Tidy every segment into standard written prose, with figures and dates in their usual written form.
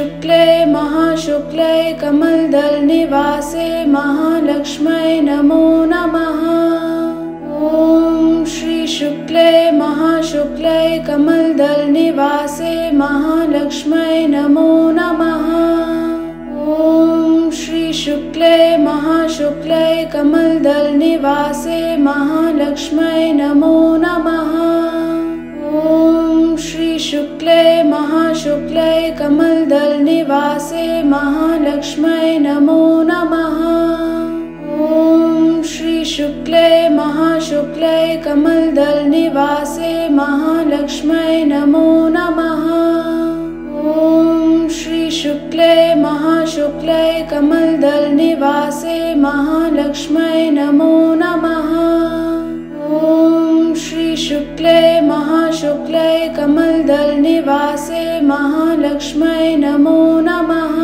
शुक्ले महाशुक्ले कमलदल निवासे महालक्ष्म्यै नमो नमः। ॐ श्री शुक्ले महाशुक्ले कमलदल निवासे महालक्ष्म्यै नमो नमः। ॐ श्री शुक्ले महाशुक्ले कमलदल निवासे महालक्ष्म्यै नमो नमः। ॐ श्री शुक्ले महाशुक्ले कमलदल निवासे महालक्ष्म्यै नमो नमः। ॐ श्री शुक्ले महाशुक्ले कमलदल निवासे महालक्ष्म्यै नमो नमः। ॐ श्री शुक्ले महाशुक्ले कमलदल निवासे महालक्ष्म्यै नमो नमः। ॐ श्री शुक्ले महाशुक्ले कमलदल निवासे महालक्ष्म्यै नमो नमः।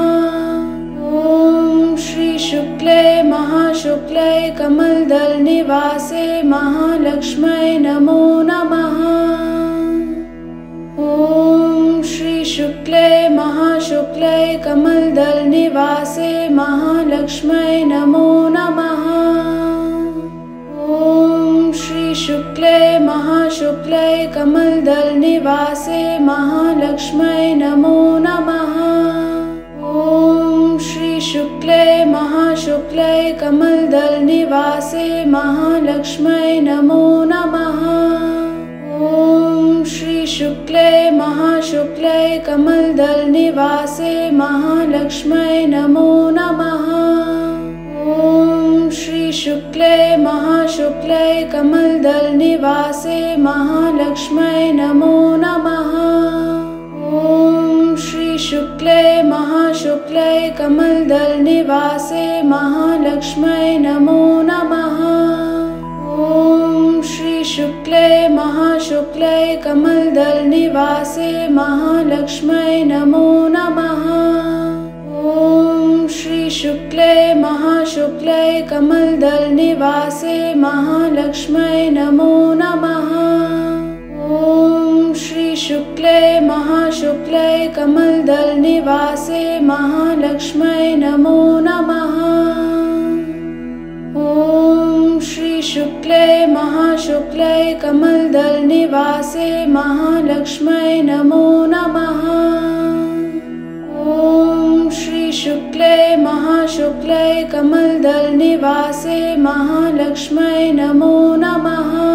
ॐ श्री शुक्ले महाशुक्ले कमलदल निवासे महालक्ष्म्यै नमो नमः। ॐ श्री शुक्ले महाशुक्ले कमलदल निवासे महालक्ष्म्यै नमो नमः। ॐ श्री शुक्ले महाशुक्ले कमलदल निवासे महालक्ष्म्यै नमो नमः। ॐ श्री शुक्ले महाशुक्ले कमलदल निवासे महालक्ष्म्यै नमो नमः। ॐ श्री शुक्ले महाशुक्ले कमलदल निवासे महालक्ष्म्यै नमो नमः। ॐ श्री शुक्ले महाशुक्ले कमलदल निवासे महालक्ष्म्यै नमो नमः। ॐ श्री शुक्ले महाशुक्ले कमलदल निवासे महालक्ष्म्यै नमो नमः। ॐ श्री शुक्ले महाशुक्ले कमलदल निवासे महालक्ष्म्यै नमो नमः। ॐ श्री शुक्ले महाशुक्ले कमलदल निवासे महालक्ष्म्यै नमो नमः। ॐ श्री शुक्ले महाशुक्ले कमलदल निवासे महालक्ष्म्यै नमो नमः। ॐ श्री शुक्ले महाशुक्ले कमलदल निवासे महालक्ष्म्यै नमो नमः। ॐ श्री शुक्ले महाशुक्ले कमलदल निवासे महालक्ष्म्यै नमो नमः।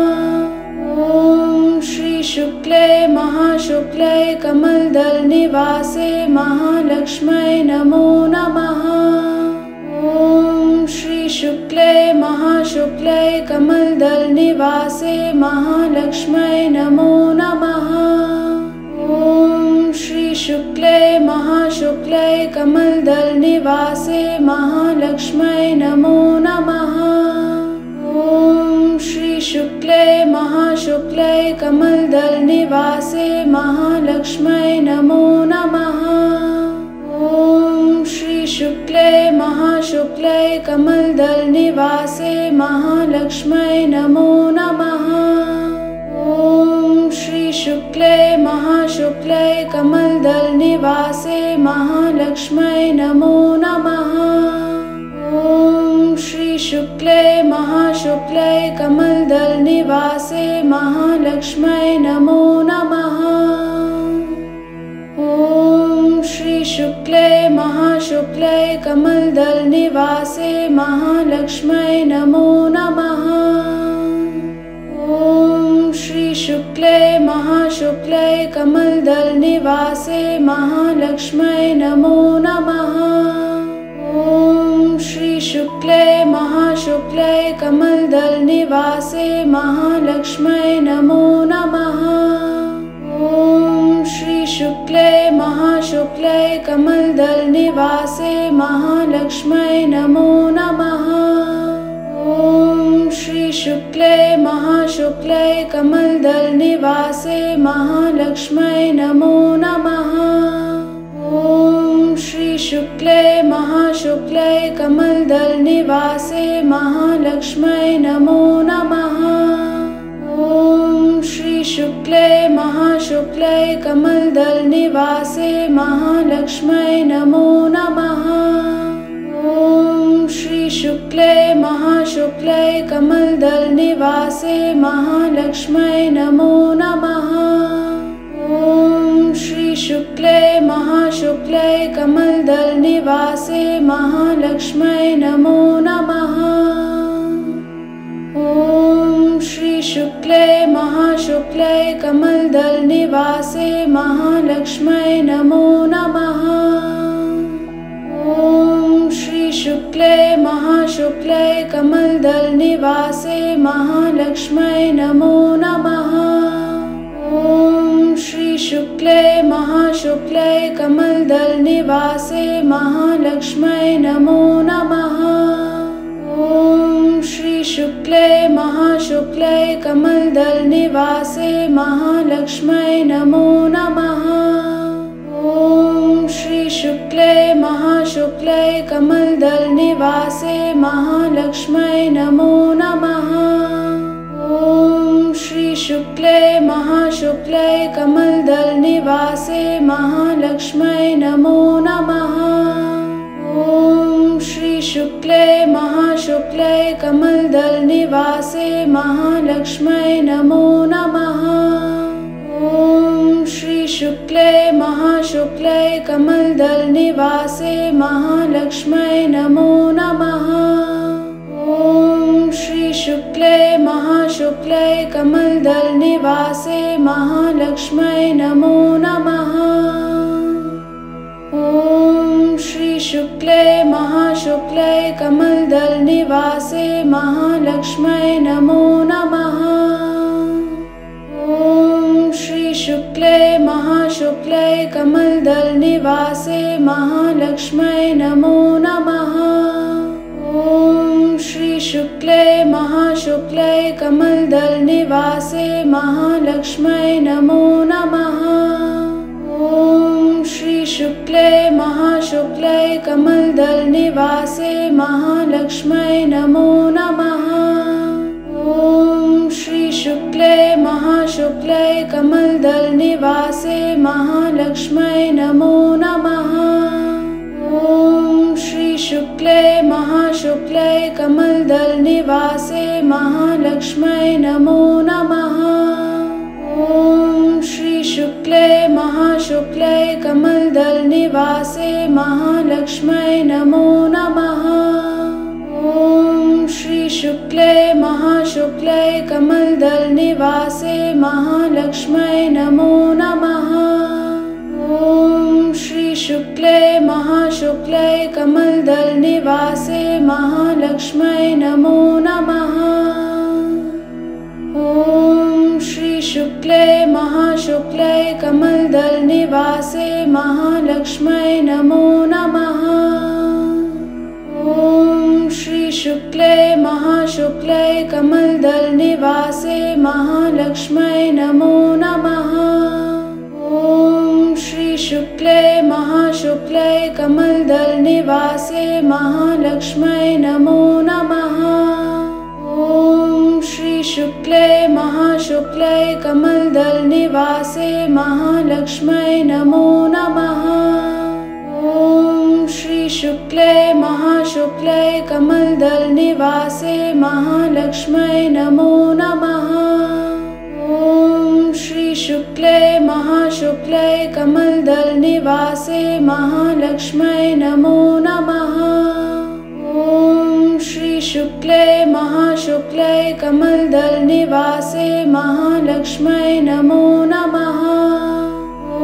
ॐ श्री शुक्ले महाशुक्ले कमलदल निवासे महालक्ष्म्यै नमो नमः। ॐ श्री शुक्ले महाशुक्ले कमलदल निवासे महालक्ष्म्यै नमो नमः। ॐ श्री शुक्ले महाशुक्ले कमलदल निवासे महालक्ष्म्यै नमो नमः। ॐ श्री शुक्ले महाशुक्ले कमलदल निवासे महालक्ष्म्यै नमो नमः। ॐ श्री शुक्ले महाशुक्ले कमलदल निवासे महालक्ष्म्यै नमो नमः। ॐ श्री शुक्ले महाशुक्ले कमलदल निवासे महालक्ष्म्यै नमो नमः। ॐ श्री शुक्ले महाशुक्ले कमलदल निवासे महालक्ष्म्यै नमो नमः। ॐ श्री शुक्ले महाशुक्ले कमलदल निवासे महालक्ष्म्यै नमो नमः। ॐ श्री शुक्ले महाशुक्ले कमलदल निवासे महालक्ष्म्यै नमो नमः। ॐ श्री शुक्ले महाशुक्ले कमलदल निवासे महालक्ष्म्यै नमो नमः। ॐ श्री शुक्ले महाशुक्ले कमलदल निवासे महालक्ष्म्यै नमो नमः। ॐ श्री शुक्ले महाशुक्ले कमलदल निवासे महालक्ष्म्यै नमो नमः। ॐ श्री शुक्ले महाशुक्ले कमलदल निवासे महालक्ष्म्यै नमो नमः। ॐ श्री शुक्ले महाशुक्ले कमलदल निवासे कमलदलनिवासे महालक्ष्म्यै नमो नमः। ॐ श्रीशुक्ले महाशुक्ले कमलदलनिवासे महालक्ष्म्यै नमो नमः। ॐ श्रीशुक्ले महाशुक्ले कमलदलनिवासे महालक्ष्म्यै नमो नमः। ॐ श्रीशुक्ले महाशुक्ले कमलदलनिवासे महालक्ष्म्यै नमो नमः। ॐ श्रीशुक्ले महाशुक्ले कमलदलनिवासे महालक्ष्म्यै नमो नमः। ॐ श्रीशुक्ले महाशुक्ले कमलदलनिवासे महालक्ष्म्यै नमो नमः। ॐ श्रीशुक्ले महाशुक्ले कमलदलनिवासे महालक्ष्म्यै नमो नमः। ॐ श्रीशुक्ले महाशुक्ले कमलदलनिवासे महालक्ष्म्यै नमो नमः। ॐ श्रीशुक्ले महाशुक्ले कमलदलनिवासे महालक्ष्म्यै नमो नमः। ॐ श्रीशुक्ले महाशुक्ले कमलदलनिवासे महालक्ष्म्यै नमो नमः। ॐ श्रीशुक्ले महाशुक्ले कमलदलनिवासे महालक्ष्म्यै नमो नमः। ॐ श्रीशुक्ले महाशुक्ले कमलदलनिवासे महालक्ष्म्यै नमो नमः। ॐ श्रीशुक्ले महाशुक्ले कमलदलनिवासे महालक्ष्म्यै नमो नमः। ॐ श्रीशुक्ले महाशुक्ले कमलदलनिवासे महालक्ष्म्यै नमो नमः। ॐ श्रीशुक्ले महाशुक्ले कमलदलनिवासे महालक्ष्म्यै नमो नमः। ॐ श्रीशुक्ले महाशुक्ले कमलदलनिवासे महालक्ष्म्यै नमो नमः। ॐ श्रीशुक्ले महाशुक्ले कमलदलनिवासे महालक्ष्म्यै नमो नमः। ॐ श्रीशुक्ले महाशुक्ले कमलदलनिवासे महालक्ष्म्यै नमो नमः। ॐ श्रीशुक्ले महाशुक्ले कमलदलनिवासे महालक्ष्म्यै नमो नमः। ॐ श्रीशुक्ले महाशुक्ले कमलदलनिवासे महालक्ष्म्यै नमो नमः। ॐ श्रीशुक्ले महाशुक्ले कमलदलनिवासे महालक्ष्म्यै नमो नमः। ॐ श्रीशुक्ले महाशुक्ले कमलदलनिवासे महालक्ष्म्यै नमो नमः। ॐ श्रीशुक्ले महाशुक्ले कमलदलनिवासे महालक्ष्म्यै नमो नमः। ॐ श्रीशुक्ले महाशुक्ले कमलदलनिवासे महालक्ष्म्यै नमो नमः। ॐ श्रीशुक्ले महाशुक्ले कमलदलनिवासे महालक्ष्म्यै नमो नमः। ॐ श्रीशुक्ले महाशुक्ले कमलदलनिवासे महालक्ष्म्यै नमो नमः। ॐ श्रीशुक्ले महाशुक्ले कमलदलनिवासे महालक्ष्म्यै नमो नमः। ॐ श्रीशुक्ले महाशुक्ले कमलदलनिवासे महालक्ष्म्यै नमो नमः।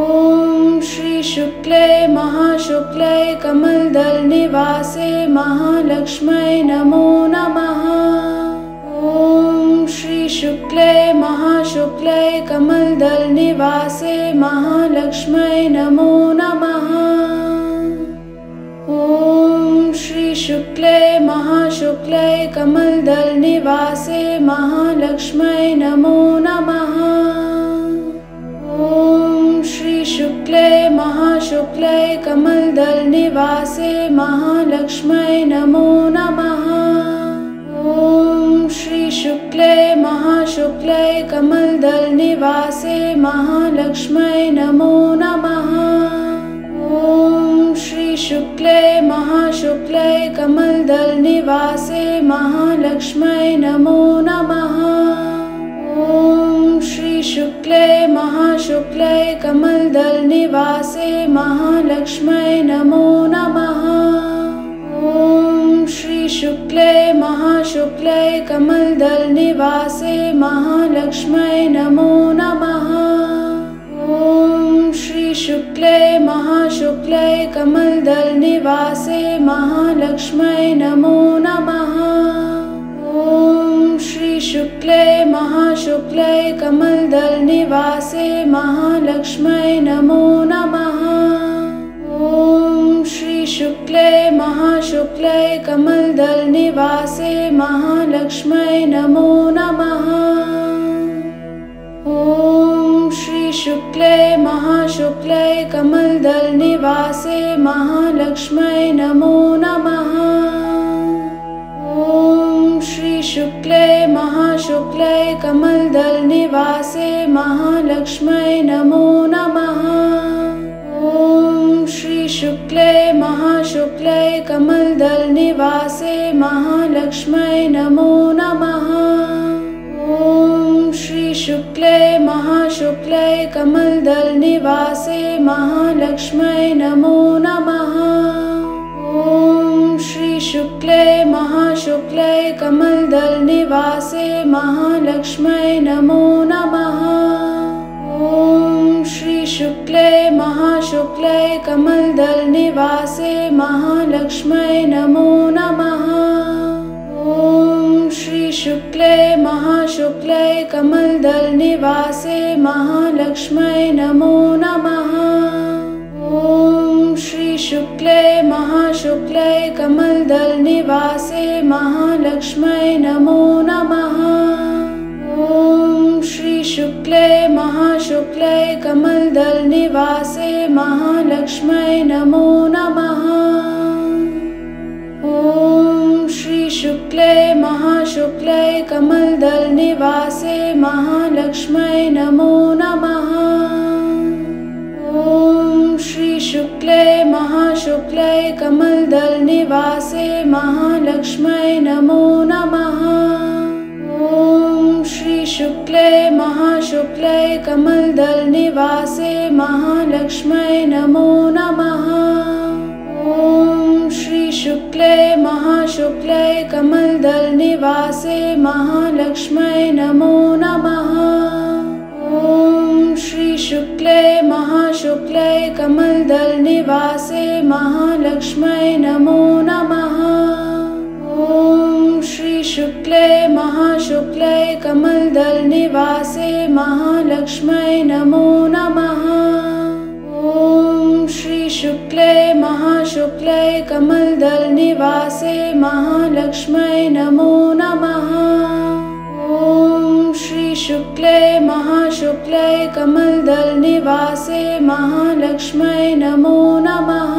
ॐ श्रीशुक्ले महाशुक्ले कमलदलनिवासे महालक्ष्म्यै नमो नमः। ॐ श्रीशुक्ले महाशुक्ले कमलदलनिवासे महालक्ष्म्यै नमो नमः। ॐ श्रीशुक्ले महाशुक्ले कमलदलनिवासे महालक्ष्म्यै नमो नमः। ॐ श्रीशुक्ले महाशुक्ले कमलदलनिवासे महालक्ष्म्यै नमो नमः। ॐ श्रीशुक्ले महाशुक्लै कमलदलनिवासे महालक्ष्म्यै नमो नमः। ॐ श्री शुक्ले महाशुक्लै कमलदलनिवासे महालक्ष्म्यै नमो नमः। ॐ श्री शुक्ले महाशुक्लै कमलदलनिवासे महालक्ष्म्यै नमो नमः। ॐ श्री शुक्ले महाशुक्लै कमलदलनिवासे महालक्ष्म्यै नमो नमः। ॐ श्री शुक्ले महाशुक्लै कमलदलनिवासे महालक्ष्म्यै नमो नमः। ॐ श्री शुक्ले महाशुक्लै कमलदलनिवासे महालक्ष्म्यै नमो नमः। ॐ श्री शुक्ले महाशुक्लै कमलदलनिवासे महालक्ष्म्यै नमो नमः। ॐ श्री शुक्ले महाशुक्लै कमलदलनिवासे महालक्ष्म्यै नमो नमः। ॐ श्री शुक्ले महाशुक्लै कमलदलनिवासे महालक्ष्म्यै नमो नमः। ॐ श्री शुक्ले महाशुक्लै कमलदलनिवासे महालक्ष्म्यै नमो नमः। ॐ श्री शुक्ले महाशुक्लै कमलदलनिवासे महालक्ष्म्यै नमो नमः। ॐ श्री शुक्ले महाशुक्लै कमलदलनिवासे महालक्ष्म्यै नमो नमः। ॐ श्री शुक्ले महाशुक्लै कमलदलनिवासे महालक्ष्म्यै नमो नमः। ॐ श्री शुक्ले महाशुक्लै कमलदलनिवासे महालक्ष्म्यै नमो नमः। ॐ श्री शुक्ले महाशुक्लै कमलदलनिवासे महालक्ष्म्यै नमो नमः। ॐ श्री शुक्ले महाशुक्लै कमलदलनिवासे महालक्ष्म्यै नमो नमः। ॐ श्री शुक्ले महाशुक्लै कमलदलनिवासे महालक्ष्म्यै नमो नमः। ॐ श्री शुक्ले महाशुक्लै कमलदलनिवासे महालक्ष्म्यै नमो नमः। ॐ श्री शुक्ले महाशुक्लै कमलदलनिवासे महालक्ष्म्यै नमो नमः। ॐ श्री शुक्ले महाशुक्लै कमलदलनिवासे महालक्ष्म्यै नमो नमः। ॐ श्री शुक्ले महाशुक्लै कमलदलनिवासे महालक्ष्म्यै नमो नमः। ॐ श्री शुक्ले महाशुक्लै कमलदलनिवासे महालक्ष्म्यै नमो नमः। ॐ श्री शुक्ले महाशुक्लै कमलदलनिवासे महालक्ष्म्यै नमो नमः। ॐ श्री शुक्ले महाशुक्लै कमलदलनिवासे महालक्ष्म्यै नमो नमः।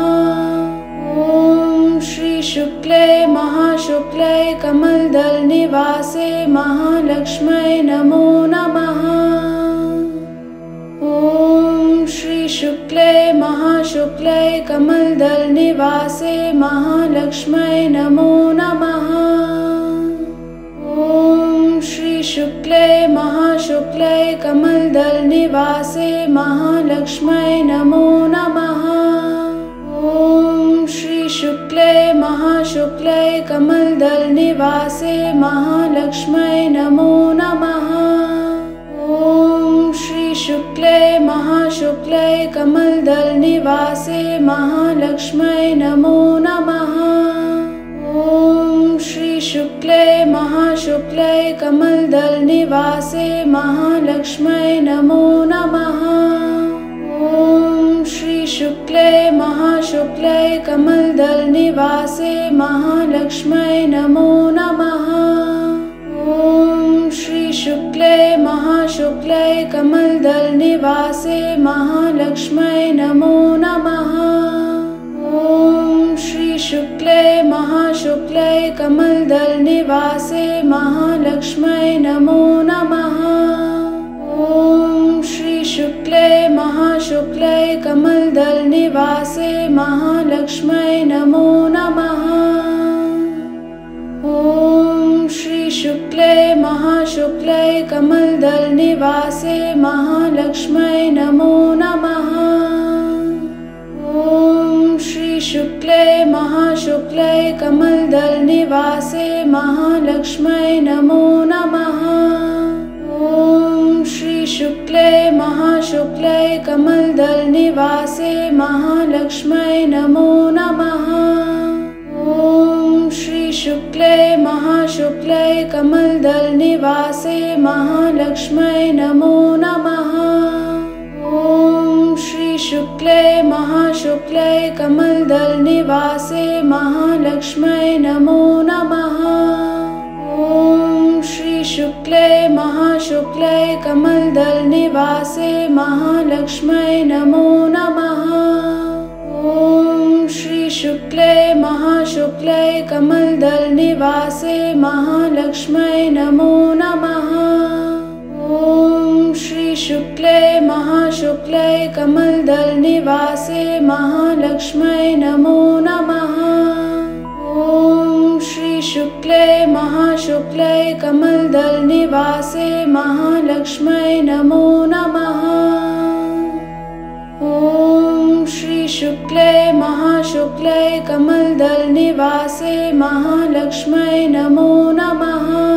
ॐ श्री शुक्ले महाशुक्लै कमलदलनिवासे महालक्ष्म्यै नमो नमः। ॐ श्री शुक्ले महाशुक्लै कमलदलनिवासे महालक्ष्म्यै नमो नमः। ॐ श्री शुक्ले महाशुक्लै कमलदलनिवासे महालक्ष्म्यै नमो नमः। ॐ श्री शुक्ले महाशुक्लै कमलदलनिवासे महालक्ष्म्यै नमो नमः। ॐ श्री शुक्ले महाशुक्लै कमलदलनिवासे महालक्ष्म्यै नमो नमः। ॐ श्री शुक्ले महाशुक्लै कमलदलनिवासे महालक्ष्म्यै नमो नमः। ॐ श्री शुक्ले महाशुक्लै कमलदलनिवासे महालक्ष्म्यै नमो नमः। ॐ श्री शुक्ले महाशुक्लै कमलदलनिवासे महालक्ष्म्यै नमो नमः। ॐ श्री शुक्ले महाशुक्लै कमलदलनिवासे महालक्ष्म्यै नमो नमः। ॐ श्री शुक्ले महाशुक्ले कमलदलनिवासे महालक्ष्म्यै नमो नमः। ॐ श्री शुक्ले महाशुक्ले कमलदलनिवासे महालक्ष्म्यै नमो नमः। ॐ श्री शुक्ले महाशुक्ले कमलदलनिवासे महालक्ष्म्यै नमो नमः। ॐ श्री शुक्ले महाशुक्ले कमलदलनिवासे महालक्ष्म्यै नमो नमः। ॐ श्री शुक्ले महाशुक्ले कमलदलनिवासे महालक्ष्म्यै नमो नमः। ॐ श्री शुक्ले महाशुक्ले कमलदलनिवासे महालक्ष्म्यै नमो नमः। ॐ श्री शुक्ले महाशुक्ले कमलदलनिवासे महालक्ष्म्यै नमो नमः। ॐ श्री शुक्ले महाशुक्ले कमलदलनिवासे महालक्ष्म्यै नमो नमः। ॐ श्री शुक्ले महाशुक्ले कमलदलनिवासे महालक्ष्म्यै नमो नमः। ॐ श्री शुक्ले महाशुक्ले कमलदलनिवासे महालक्ष्म्यै नमो नमः। ॐ श्री शुक्ले महाशुक्ले कमलदलनिवासे महालक्ष्म्यै नमो नमः।